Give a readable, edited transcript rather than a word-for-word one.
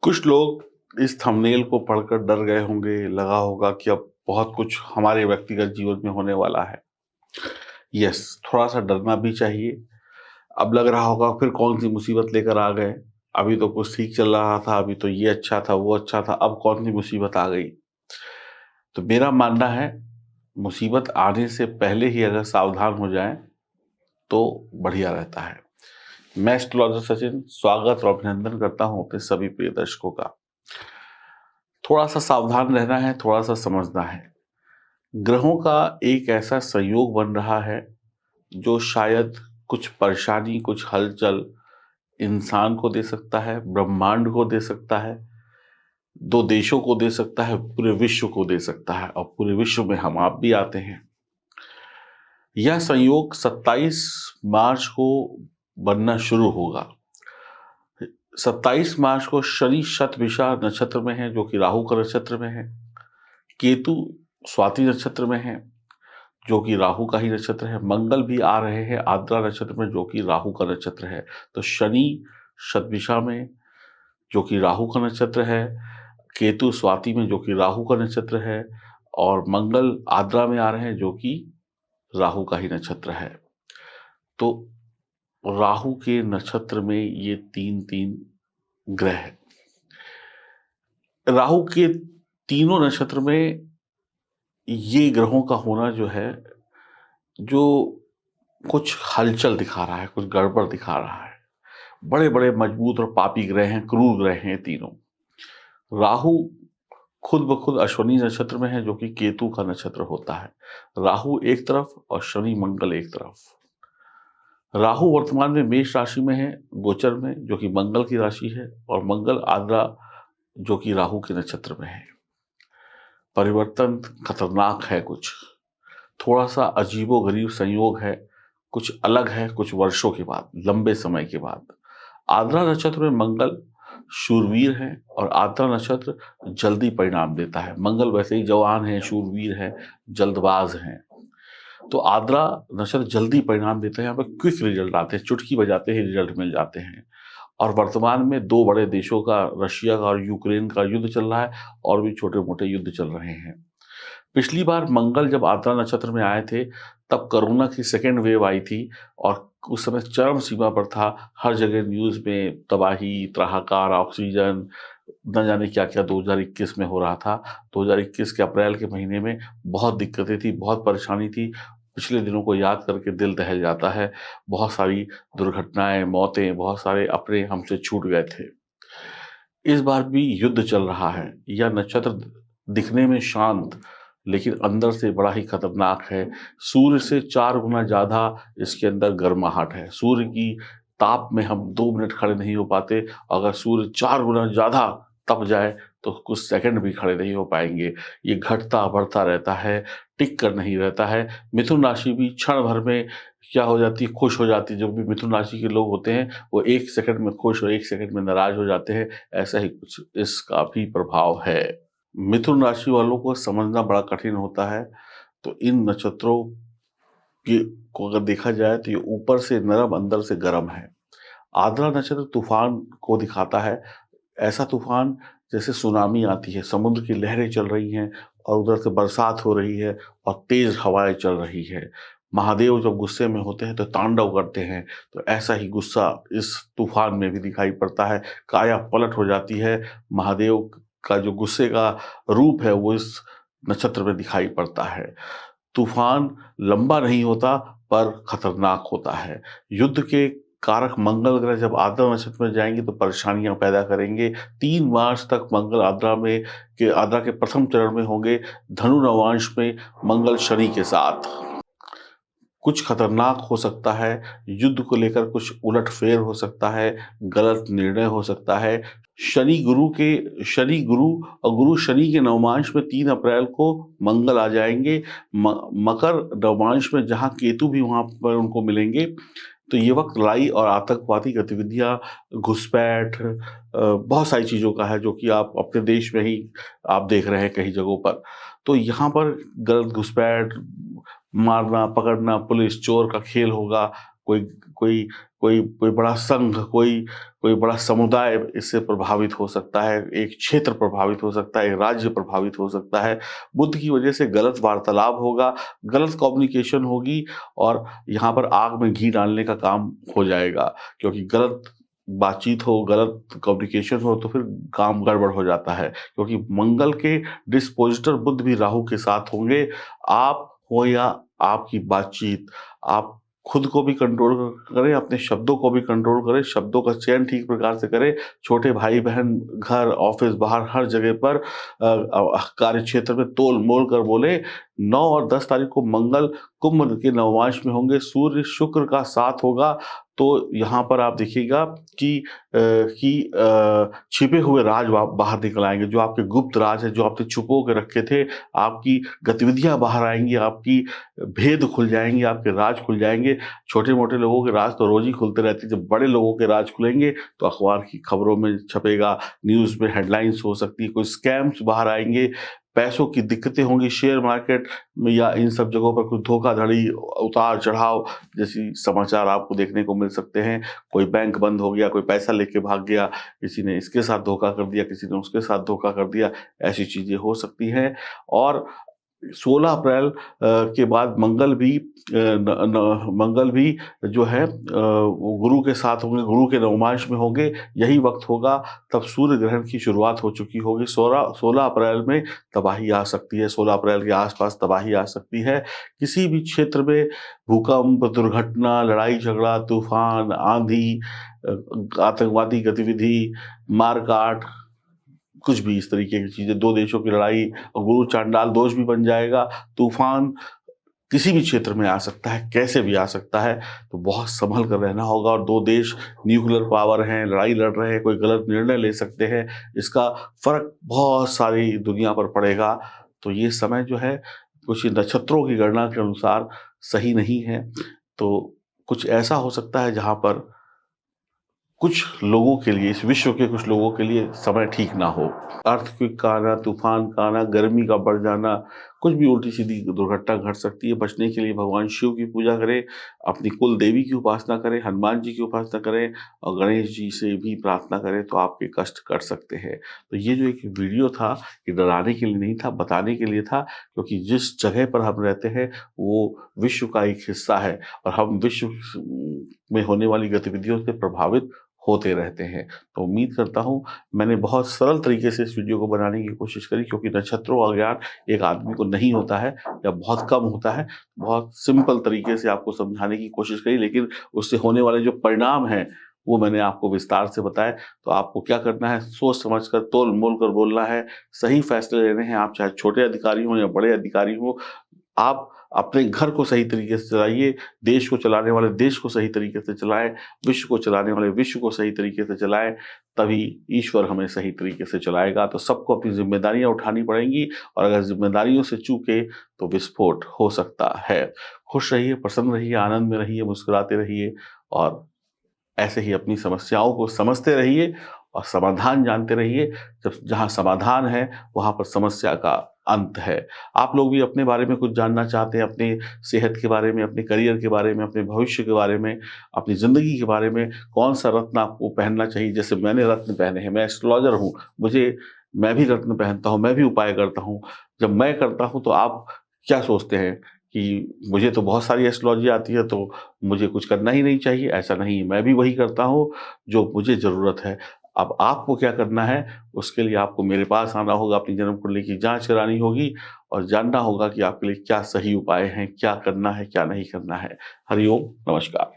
कुछ लोग इस थंबनेल को पढ़कर डर गए होंगे, लगा होगा कि अब बहुत कुछ हमारे व्यक्तिगत जीवन में होने वाला है। यस, थोड़ा-सा डरना भी चाहिए। अब लग रहा होगा फिर कौन-सी मुसीबत लेकर आ गए। अभी तो कुछ ठीक चल रहा था, अभी तो ये अच्छा था, वो अच्छा था, अब कौन-सी मुसीबत आ गई। तो मेरा मानना है, मुसीबत आने से पहले ही अगर सावधान हो जाएँ, तो बढ़िया रहता है। मैं एस्ट्रोलॉजर सचिन स्वागत और अभिनंदन करता हूँ अपने सभी प्रिय दर्शकों का। थोड़ा-सा सावधान रहना है, थोड़ा-सा समझना है। ग्रहों का एक ऐसा संयोग बन रहा है, जो शायद कुछ परेशानी, कुछ हलचल इंसान को दे सकता है, ब्रह्मांड को दे सकता है, 2 देशों को दे सकता है, पूरे विश्व को दे सकता है और पूरे विश्व में हम आप भी आते हैं। यह संयोग 27 मार्च को बनना शुरू होगा। 27 मार्च को शनि शतभिषा नक्षत्र में है, जो कि राहु का नक्षत्र में है। केतु स्वाति नक्षत्र में है, जो कि राहु का ही नक्षत्र है। मंगल भी आ रहे हैं आर्द्रा नक्षत्र में, जो कि राहु का नक्षत्र है। तो शनि शतभिषा में, जो कि राहु का नक्षत्र है, केतु स्वाति में, जो कि राहु का नक्षत्र है, और मंगल आर्द्रा में आ रहे हैं, जो कि राहु का ही नक्षत्र है। तो राहु के नक्षत्र में ये तीन ग्रह हैं। राहु के तीनों नक्षत्र में ये ग्रहों का होना जो है, जो कुछ हलचल दिखा रहा है, कुछ गड़बड़ दिखा रहा है। बड़े-बड़े मजबूत और पापी ग्रह हैं, क्रूर ग्रह हैं तीनों। राहु खुद ब खुद अश्विनी नक्षत्र में है, जो कि केतु का नक्षत्र होता है। राहु एक तरफ और शनि मंगल एक तरफ। राहु वर्तमान में मेष राशि में है, गोचर में, जो कि मंगल की राशि है, और मंगल आद्रा, जो कि राहु के नक्षत्र में है। परिवर्तन खतरनाक है कुछ, थोड़ा-सा अजीबो-गरीब संयोग है, कुछ अलग है कुछ वर्षों के बाद, लंबे समय के बाद। आर्द्रा नक्षत्र में मंगल शूरवीर है और आर्द्रा नक्षत्र जल्दी परिणाम देता है। मंगल वैसे ही जवान है, शूरवीर है, जल्दबाज हैं। तो आर्द्रा नक्षत्र जल्दी परिणाम देता है, यहाँ पे क्विक रिजल्ट आते हैं, चुटकी बजाते ही रिजल्ट मिल जाते हैं। और वर्तमान में 2 बड़े देशों का, रशिया का और यूक्रेन का युद्ध चल रहा है, और भी छोटे-मोटे युद्ध चल रहे हैं। पिछली बार मंगल जब आर्द्रा नक्षत्र में आए थे, तब कोरोना की सेकेंड वेव आई थी और उस समय चरम सीमा पर था। हर जगह न्यूज़ में तबाही, त्राहाकार, ऑक्सीजन, न जाने क्या-क्या 2021 में हो रहा था। 2021 के अप्रैल के महीने में बहुत दिक्कतें थी, बहुत परेशानी थी। पिछले दिनों को याद करके दिल दहल जाता है। बहुत सारी दुर्घटनाएँ, मौतें, बहुत सारे अपने हमसे छूट गए थे। इस बार भी युद्ध चल रहा है। यह नक्षत्र दिखने में शांत, लेकिन अंदर से बड़ा ही खतरनाक है। सूर्य से 4 गुना ज़्यादा इसके अंदर गर्माहट है। सूर्य की ताप में हम 2 मिनट खड़े नहीं हो पाते। अगर सूर्य 4 गुना ज़्यादा तप जाए, तो कुछ सेकंड भी खड़े नहीं हो पाएँगे। ये घटता-बढ़ता रहता है, टिक कर नहीं रहता है। मिथुन राशि भी क्षण भर में क्या हो जाती है, खुश हो जाती है। जो भी मिथुन राशि के लोग होते हैं, वो 1 सेकंड में खुश और 1 सेकंड में नाराज़ हो जाते हैं। ऐसा ही कुछ इसका भी प्रभाव है। मिथुन राशि वालों को समझना बड़ा कठिन होता है। तो इन नक्षत्रों के को अगर देखा जाए, तो ये ऊपर से नरम, अंदर से गर्म है। आर्द्रा नक्षत्र तूफान को दिखाता है। ऐसा तूफान जैसे सुनामी आती है, समुद्र की लहरें चल रही हैं और उधर से बरसात हो रही है और तेज हवाएं चल रही है। महादेव जब गुस्से में होते हैं तो तांडव करते हैं। तो ऐसा ही गुस्सा इस तूफान में भी दिखाई पड़ता है। काया पलट हो जाती है। महादेव का जो गुस्से का रूप है, वो इस नक्षत्र में दिखाई पड़ता है। तूफान लंबा नहीं होता, पर खतरनाक होता है। युद्ध के कारक मंगल ग्रह जब आर्द्रा नक्षत्र में जाएंगे, तो परेशानियां पैदा करेंगे। 3 मार्च तक मंगल आर्द्रा के प्रथम चरण में होंगे, धनु नवांश में, मंगल शनि के साथ। कुछ खतरनाक हो सकता है। युद्ध को लेकर कुछ उलटफेर हो सकता है, गलत निर्णय हो सकता है। शनि गुरु और गुरु शनि के नवमांश में 3 अप्रैल को मंगल आ जाएंगे। मकर नवमांश में, जहां केतु भी वहां पर उनको मिलेंगे। तो ये वक्त लड़ाई और आतंकवादी गतिविधियां, घुसपैठ, बहुत सारी चीज़ों का है, जो कि आप अपने देश में ही आप देख रहे हैं कई जगहों पर। तो यहाँ पर गलत घुसपैठ, मारना, पकड़ना, पुलिस, चोर का खेल होगा। कोई कोई कोई कोई बड़ा संघ, कोई कोई बड़ा समुदाय इससे प्रभावित हो सकता है, एक क्षेत्र प्रभावित हो सकता है, एक राज्य प्रभावित हो सकता है। बुध की वजह से गलत वार्तालाप होगा, गलत कम्युनिकेशन होगी और यहाँ पर आग में घी डालने का काम हो जाएगा, क्योंकि गलत बातचीत हो, गलत कम्युनिकेशन हो तो फिर काम गड़बड़ हो जाता है, क्योंकि मंगल के डिस्पोजिटर बुध भी राहु के साथ होंगे। आप हो या आपकी बातचीत, आप खुद को भी कंट्रोल करें, अपने शब्दों को भी कंट्रोल करें, शब्दों का चयन ठीक प्रकार से करें। छोटे भाई-बहन, घर, ऑफ़िस, बाहर हर जगह पर कार्य क्षेत्र में तोल-मोल कर बोले। 9 और 10 तारीख को मंगल कुंभ के नवमांश में होंगे, सूर्य शुक्र का साथ होगा, तो यहाँ पर आप देखिएगा कि छिपे हुए राज बाहर निकल आएँगे, जो आपके गुप्त राज है, जो आपने छुपो के रखे थे, आपकी गतिविधियाँ बाहर आएँगी, आपकी भेद खुल जाएँगे, आपके राज खुल जाएँगे। छोटे-मोटे लोगों के राज तो रोज़ ही खुलते रहते हैं, जब बड़े लोगों के राज खुलेंगे तो अखबार की खबरों में छपेगा, न्यूज़ में हेडलाइन्स हो सकती है, कोई स्कैम्स बाहर आएँगे, पैसों की दिक्कतें होंगी शेयर मार्केट में या इन सब जगहों पर कुछ धोखाधड़ी, उतार-चढ़ाव जैसी समाचार आपको देखने को मिल सकते हैं। कोई बैंक बंद हो गया, कोई पैसा लेके भाग गया, किसी ने इसके साथ धोखा कर दिया, किसी ने उसके साथ धोखा कर दिया, ऐसी चीज़ें हो सकती हैं। और 16 अप्रैल के बाद मंगल भी जो है वो गुरु के साथ होंगे, गुरु के नवमांश में होंगे। यही वक़्त होगा तब सूर्य ग्रहण की शुरुआत हो चुकी होगी। 16 अप्रैल में तबाही आ सकती है, 16 अप्रैल के आस-पास तबाही आ सकती है। किसी भी क्षेत्र में भूकंप, दुर्घटना, लड़ाई-झगड़ा, तूफ़ान, आँधी, आतंकवादी गतिविधि, मार-काट, कुछ भी इस तरीके की चीज़ें, 2 देशों की लड़ाई, गुरु चांडाल दोष भी बन जाएगा, तूफ़ान किसी भी क्षेत्र में आ सकता है, कैसे भी आ सकता है, तो बहुत सँभल कर रहना होगा। और 2 देश न्यूक्लियर पावर हैं, लड़ाई लड़ रहे हैं, कोई गलत निर्णय ले सकते हैं, इसका फ़र्क बहुत सारी दुनिया पर पड़ेगा। तो ये समय जो है, कुछ नक्षत्रों की गणना के अनुसार सही नहीं है, तो कुछ ऐसा हो सकता है जहाँ पर कुछ लोगों के लिए, इस विश्व के कुछ लोगों के लिए समय ठीक ना हो। अर्थक्वेक का आना, तूफ़ान का आना, गर्मी का बढ़ जाना, कुछ भी उल्टी-सीधी दुर्घटना घट सकती है। बचने के लिए भगवान शिव की पूजा करें, अपनी कुल देवी की उपासना करें, हनुमान जी की उपासना करें और गणेश जी से भी प्रार्थना करें, तो आपके कष्ट कट सकते हैं। तो ये जो एक वीडियो था, ये डराने के लिए नहीं था, बताने के लिए था, क्योंकि जिस जगह पर हम रहते हैं, वो विश्व का एक हिस्सा है और हम विश्व में होने वाली गतिविधियों से प्रभावित होते रहते हैं। तो उम्मीद करता हूँ मैंने बहुत सरल तरीके से इस वीडियो को बनाने की कोशिश करी, क्योंकि नक्षत्रों का ज्ञान एक आदमी को नहीं होता है या बहुत कम होता है। बहुत सिंपल तरीके से आपको समझाने की कोशिश करी, लेकिन उससे होने वाले जो परिणाम हैं, वो मैंने आपको विस्तार से बताए। तो आपको क्या करना है, सोच समझ कर, तोल-मोल कर बोलना है, सही फैसले लेने हैं। आप चाहे छोटे अधिकारी हों या बड़े अधिकारी हों, आप अपने घर को सही तरीके से चलाइए, देश को चलाने वाले देश को सही तरीके से चलाएँ, विश्व को चलाने वाले विश्व को सही तरीके से चलाएँ, तभी ईश्वर हमें सही तरीके से चलाएगा। तो सबको अपनी ज़िम्मेदारियाँ उठानी पड़ेंगी और अगर ज़िम्मेदारियों से चूके तो विस्फोट हो सकता है। खुश रहिए, प्रसन्न रहिए, आनंद में रहिए, मुस्कुराते रहिए और ऐसे ही अपनी समस्याओं को समझते रहिए और समाधान जानते रहिए। जब जहाँ समाधान है, वहाँ पर समस्या का अंत है। आप लोग भी अपने बारे में कुछ जानना चाहते हैं, अपनी सेहत के बारे में, अपने करियर के बारे में, अपने भविष्य के बारे में, अपनी ज़िंदगी के बारे में, कौन-सा रत्न आपको पहनना चाहिए? जैसे मैंने रत्न पहने हैं, मैं एस्ट्रोलॉजर हूँ, मैं भी रत्न पहनता हूँ, मैं भी उपाय करता हूँ। जब मैं करता हूँ, तो आप क्या सोचते हैं कि मुझे तो बहुत सारी एस्ट्रोलॉजी आती है, तो मुझे कुछ करना ही नहीं चाहिए? ऐसा नहीं, मैं भी वही करता हूँ जो मुझे ज़रूरत है। अब आपको क्या करना है, उसके लिए आपको मेरे पास आना होगा, अपनी जन्म कुंडली की जाँच करानी होगी और जानना होगा कि आपके लिए क्या सही उपाय हैं, क्या करना है, क्या नहीं करना है। हरि ओम, नमस्कार।